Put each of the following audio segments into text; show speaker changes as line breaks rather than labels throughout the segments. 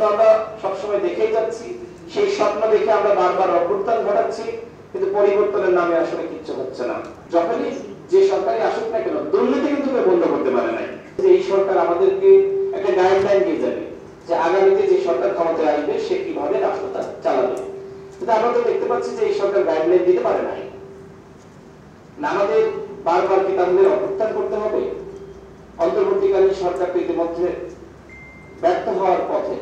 স্বপ্ন আমরা সবসময় দেখেই যাচ্ছি, সেই স্বপ্ন দেখে আমরা বারবার অভ্যুত্থান ঘটাচ্ছি, কিন্তু পরিবর্তনের নামে আসলে কিচ্ছু হচ্ছে না। যখনই যে সরকারই আসুক না কেন, দুর্নীতি কিন্তু বন্ধ করতে পারে নাই। এই সরকার আমাদেরকে একটা গাইডলাইন দিয়ে যাবে যে আগামীতে যে সরকার ক্ষমতায় আসবে সে কিভাবে রাষ্ট্রটা চালাবে, কিন্তু আমরা তো দেখতে পাচ্ছি যে এই সরকার গাইডলাইন দিতে পারে নাই। আমাদের বারবার কি তাদের অভ্যুত্থান করতে হবে? অন্তর্বর্তীকালীন সরকার তো ইতিমধ্যে ব্যর্থ হওয়ার পথে।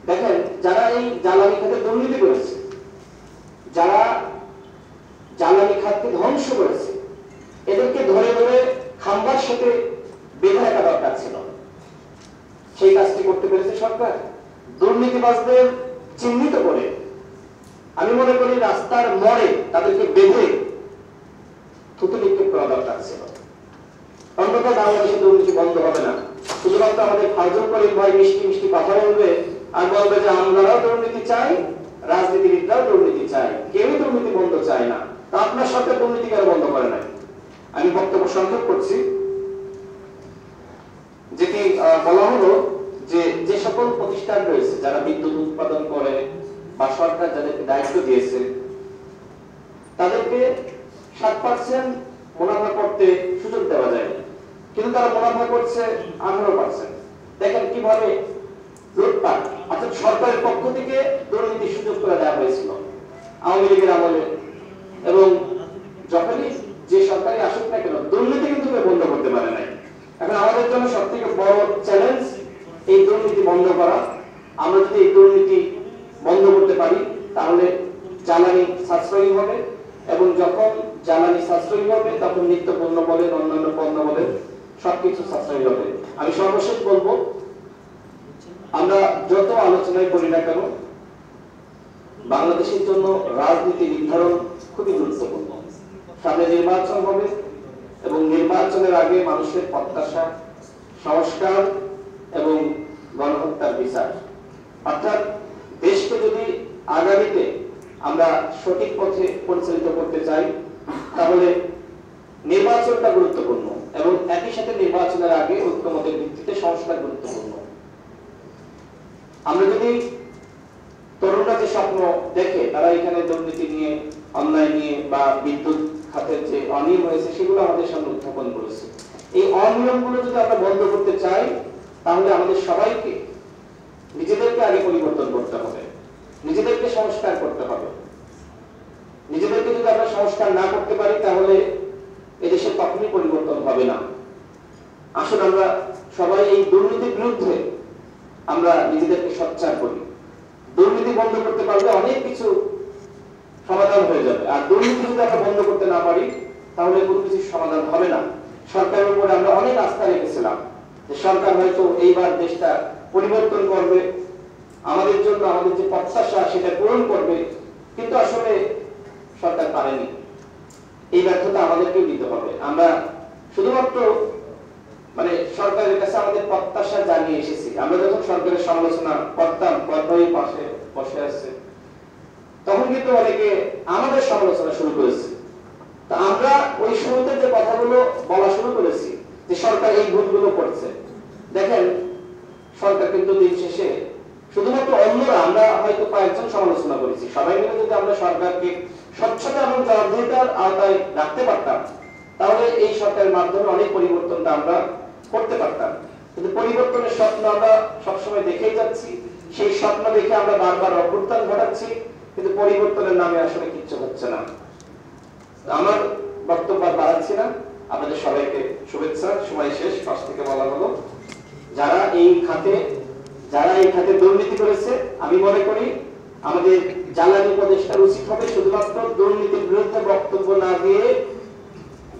দেখেন, যারা এই জ্বালানি খাতে দুর্নীতি করেছে, যারা জ্বালানি খাতকে ধ্বংস করেছে, এদেরকে ধরে ধরে খাম্বার সাথে বেঁধে রাখা দরকার ছিল। সেই কাজটি করতে পেরেছে সরকার। দুর্নীতিবাজদের চিহ্নিত করে আমি মনে করি রাস্তার মোড়ে তাদেরকে বেঁধে থুতু নিক্ষেপ করা দরকার ছিল। অন্যথা বাংলাদেশে দুর্নীতি বন্ধ হবে না। শুধুমাত্র আমাদের ফারজুল করিম ভাই মিষ্টি মিষ্টি কথা বলবে আর বলবে যে আমরাও দুর্নীতি চাই, রাজনীতিবিদরাও দুর্নীতি চাই, কেউই দুর্নীতি বন্ধ চায় না। তা আপনার সরকার দুর্নীতি কেন বন্ধ করে নাই? আমি বক্তব্য সংক্ষেপ করছি। যেটি বলা হলো যে যে সকল প্রতিষ্ঠান রয়েছে যারা বিদ্যুৎ উৎপাদন করে বা সরকার যাদেরকে দায়িত্ব দিয়েছে তাদেরকে 7% মুনাফা করতে সুযোগ দেওয়া যায়, কিন্তু তারা মুনাফা করছে 18%। দেখেন কিভাবে লুটপাট। অর্থাৎ সরকারের পক্ষ থেকে দুর্নীতির সুযোগ করে দেওয়া হয়েছিল আওয়ামী লীগের আমলে। এবং যখনই যে সরকারই আসুক না কেন, দুর্নীতি কিন্তু বন্ধ করতে পারে নাই। এখন আমাদের জন্য সব থেকে বড় চ্যালেঞ্জ এই দুর্নীতি বন্ধ করা। আমরা যদি এই দুর্নীতি বন্ধ করতে পারি তাহলে জ্বালানি সাশ্রয়ী হবে, এবং যখন জ্বালানি সাশ্রয়ী হবে তখন নিত্য পণ্য বলেন, অন্যান্য পণ্য বলেন, সবকিছু সাশ্রয়ী হবে। আমি সর্বশেষ বলবো, আমরা যত আলোচনায় করি না কেন, বাংলাদেশের জন্য রাজনীতি নির্ধারণ খুবই গুরুত্বপূর্ণ। সামনে নির্বাচন হবে এবং নির্বাচনের আগে মানুষের প্রত্যাশা সংস্কার এবং গণহত্যার বিচার। অর্থাৎ দেশকে যদি আগামীতে আমরা সঠিক পথে পরিচালিত করতে চাই তাহলে নির্বাচনটা গুরুত্বপূর্ণ, এবং একই সাথে নির্বাচনের আগে ঐক্যমতের ভিত্তিতে সংস্কার গুরুত্বপূর্ণ। আমরা যদি তরুণরা যে স্বপ্ন দেখে তারা এখানে দুর্নীতি নিয়ে, অন্যায় নিয়ে বা বিদ্যুৎ খাতের যে অনিয়ম হয়েছে সেগুলো আমাদের সামনে উত্থাপন করেছে, এই অনিয়মগুলো যদি আমরা বন্ধ করতে চাই তাহলে আমাদের সবাইকে নিজেদেরকে আগে পরিবর্তন করতে হবে, নিজেদেরকে সংস্কার করতে হবে। নিজেদেরকে যদি আমরা সংস্কার না করতে পারি তাহলে এদেশের কখনোই পরিবর্তন হবে না। আসলে আমরা সবাই এই দুর্নীতির বিরুদ্ধে আমরা নিজেদেরকে সোচ্চার করি। দুর্নীতি বন্ধ করতে পারলে অনেক কিছু সমাধান হয়ে যাবে, আর দুর্নীতি যদি আমরা বন্ধ করতে না পারি তাহলে কোনো কিছু সমাধান হবে না। সরকারের উপরে আমরা অনেক আস্থা রেখেছিলাম যে সরকার হয়তো এইবার দেশটা পরিবর্তন করবে, আমাদের জন্য আমাদের যে প্রত্যাশা সেটা পূরণ করবে, কিন্তু আসলে সরকার পারেনি। এই ব্যর্থতা আমাদেরকেও নিতে হবে। আমরা শুধুমাত্র সরকারের কাছে আমাদের প্রত্যাশা জানিয়ে এসেছি। আমরা যখন সরকারের সমালোচনা করতাম, কর্মী পাশে বসে আছে, তখন কিন্তু অনেকে আমাদের সমালোচনা শুরু করেছে। তা আমরা ওই শুরুতে যে কথাগুলো বলা শুরু করেছি যে সরকার এই ভুলগুলো করছে, দেখেন সরকার কিন্তু দিন শেষে শুধুমাত্র অন্যরা, আমরা হয়তো কয়েকজন সমালোচনা করেছি, সবাই মিলে যদি আমরা সরকারকে স্বচ্ছতা এবং জবাবদিহিতার আওতায় রাখতে পারতাম তাহলে এই সরকারের মাধ্যমে অনেক পরিবর্তনটা আমরা করতে পারতাম। কিন্তু পরিবর্তনের স্বপ্ন আমরা সবসময় দেখেই যাচ্ছি, সেই স্বপ্ন দেখে আমরা বারবার অভ্যুত্থান ঘটাচ্ছি, কিন্তু পরিবর্তনের নামে আসলে কিচ্ছু হচ্ছে না। আমার বক্তব্য বাড়াচ্ছি না, আপনাদের সবাইকে শুভেচ্ছা। সময় শেষ, পাশ থেকে বলা হলো যারা এই খাতে দুর্নীতি করেছে, আমি মনে করি আমাদের জ্বালানি উপদেষ্টার উচিত হবে শুধুমাত্র দুর্নীতির বিরুদ্ধে বক্তব্য না দিয়ে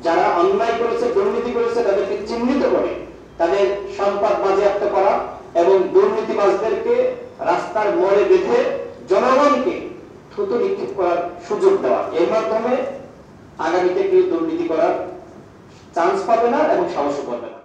যারা অন্যায় করেছে, দুর্নীতি করেছে তাদেরকে চিহ্নিত করে তাদের সম্পদ বাজেয়াপ্ত করা এবং দুর্নীতিবাজদেরকে রাস্তার মোড়ে বেঁধে জনগণকে থুতু নিক্ষেপ করার সুযোগ দেওয়া। এর মাধ্যমে আগামীতে কেউ দুর্নীতি করার চান্স পাবে না এবং সাহস পাবে না।